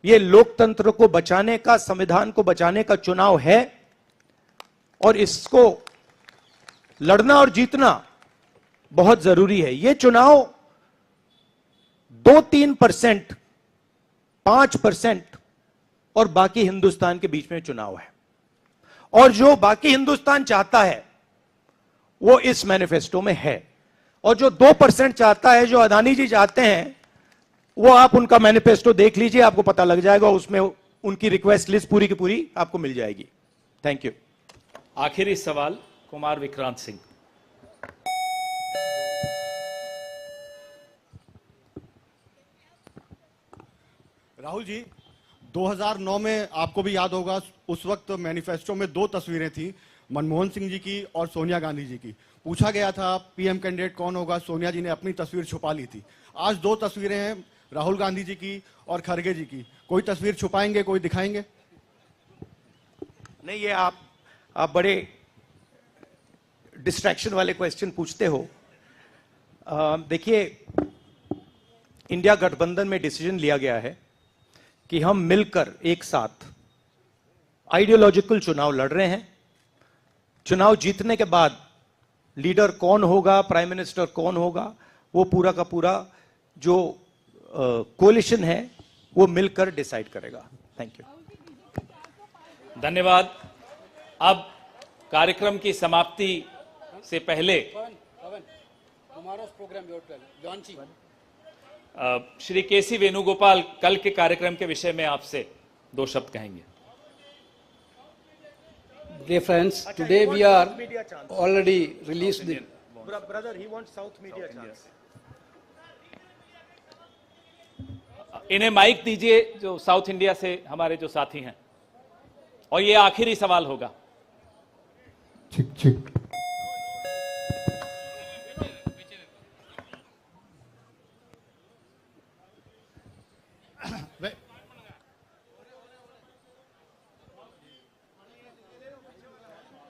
S6: ये लोकतंत्र को बचाने का, संविधान को बचाने का चुनाव है, और इसको लड़ना और जीतना बहुत जरूरी है। ये चुनाव 2-3%, 5% और बाकी हिंदुस्तान के बीच में चुनाव है, और जो बाकी हिंदुस्तान चाहता है वो इस मैनिफेस्टो में है, और जो 2% चाहता है, जो अदानी जी चाहते हैं, वो आप उनका मैनिफेस्टो देख लीजिए, आपको पता लग जाएगा, उसमें उनकी रिक्वेस्ट लिस्ट पूरी की पूरी आपको मिल जाएगी। Thank you.
S1: आखिरी सवाल कुमार विक्रांत सिंह।
S11: राहुल जी, 2009 में आपको भी याद होगा, उस वक्त मैनिफेस्टो में 2 तस्वीरें थी, मनमोहन सिंह जी की और सोनिया गांधी जी की। पूछा गया था पीएम कैंडिडेट कौन होगा, सोनिया जी ने अपनी तस्वीर छुपा ली थी। आज 2 तस्वीरें हैं, राहुल गांधी जी की और खड़गे जी की। कोई तस्वीर छुपाएंगे, कोई दिखाएंगे?
S6: नहीं, ये आप बड़े डिस्ट्रैक्शन वाले क्वेश्चन पूछते हो। देखिए, इंडिया गठबंधन में डिसीजन लिया गया है कि हम मिलकर एक साथ आइडियोलॉजिकल चुनाव लड़ रहे हैं। चुनाव जीतने के बाद लीडर कौन होगा, प्राइम मिनिस्टर कौन होगा, वो पूरा का पूरा जो कोलिशन है वो मिलकर डिसाइड करेगा। Thank you.
S1: धन्यवाद। अब कार्यक्रम की समाप्ति से पहले श्री केसी वेणुगोपाल कल के कार्यक्रम के विषय में आपसे 2 शब्द कहेंगे।
S12: Dear friends, today we are already released the...
S6: Brother, he wants South media chance.
S1: इन्हें माइक दीजिए, जो साउथ इंडिया से हमारे जो साथी हैं, और ये आखिरी सवाल होगा।
S7: चिक चिक।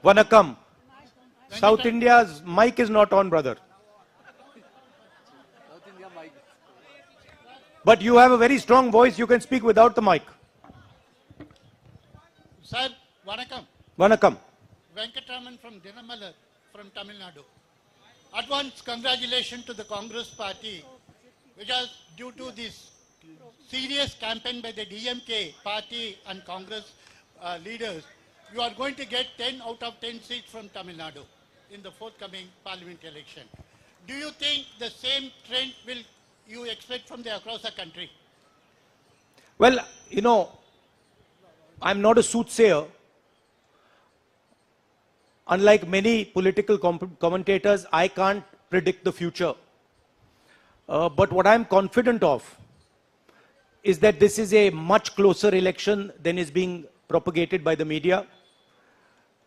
S6: Vanakkam. South India's mic is not on, brother. But you have a very strong voice. You can speak without the mic.
S13: Sir, Vanakkam.
S6: Vanakkam.
S13: Venkatraman from Dinamala from Tamil Nadu. At once, congratulations to the Congress party, which is due to this serious campaign by the DMK party and Congress leaders. You are going to get 10 out of 10 seats from Tamil Nadu in the forthcoming parliament election. Do you think the same trend will you expect from the across the country?
S6: Well, you know, I'm not a soothsayer. Unlike many political commentators, I can't predict the future. But what I'm confident of is that this is a much closer election than is being propagated by the media.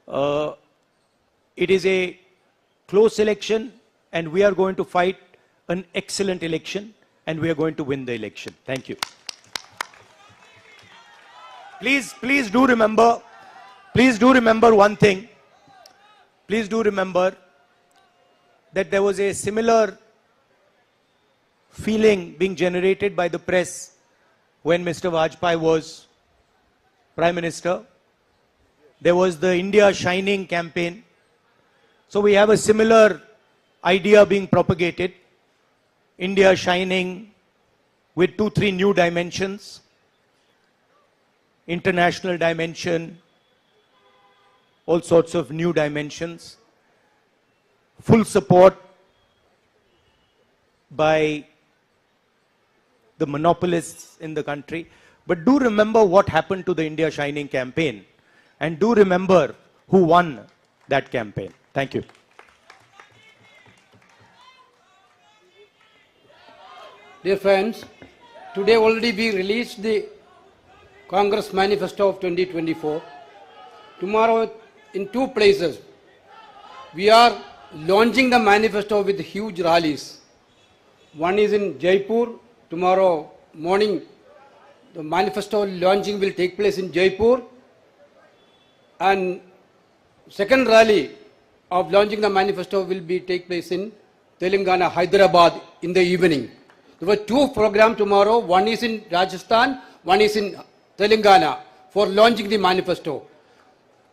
S6: It is a close election, and we are going to fight an excellent election, and we are going to win the election. Thank you. Please do remember one thing. Please do remember that there was a similar feeling being generated by the press when Mr. Vajpayee was Prime Minister. There was the India Shining campaign. So we have a similar idea being propagated. India Shining with 2-3 new dimensions. International dimension, all sorts of new dimensions. Full support by the monopolists in the country. But do remember what happened to the India Shining campaign, and do remember who won that campaign. Thank you.
S12: Dear friends, today already we released the Congress Manifesto of 2024. Tomorrow in 2 places we are launching the manifesto with huge rallies. One is in Jaipur. Tomorrow morning the manifesto launching will take place in Jaipur, and second rally of launching the manifesto will take place in Telangana, Hyderabad in the evening. There were 2 programs tomorrow. One is in Rajasthan, one is in Telangana for launching the manifesto.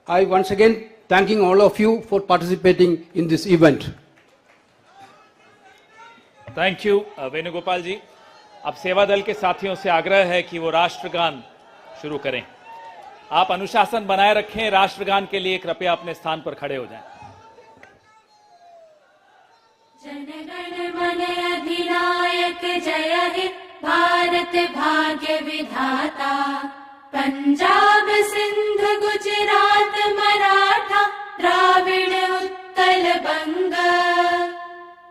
S12: I once again thanking all of you for participating in this event.
S1: Thank you Venugopal ji. अब सेवा दल के साथियों से आग्रह है कि वो राष्ट्रगान शुरू करें। आप अनुशासन बनाए रखें। राष्ट्रगान के लिए कृपया अपने स्थान पर खड़े हो जाएं।
S14: जनगण मन अधिनायक जय हे भारत भाग्य विधाता, पंजाब सिंध गुजरात मराठा द्राविड़ उत्कल बंग,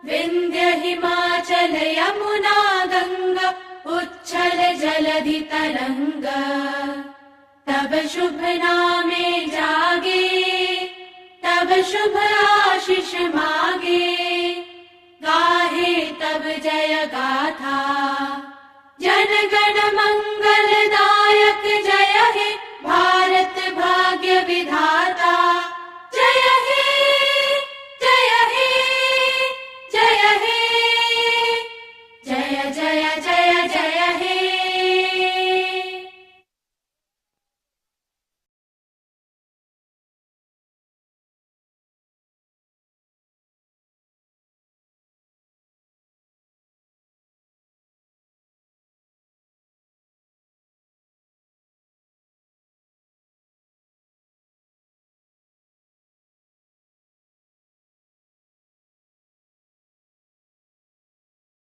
S14: विंध्य हिमाचल यमुना गंगा उच्छल जलधि तरंग, तब शुभ नामे जागे तब शुभ आशीष मागे, गाहे तब जय गाथा जनगण मंगलदायक जय हे भारत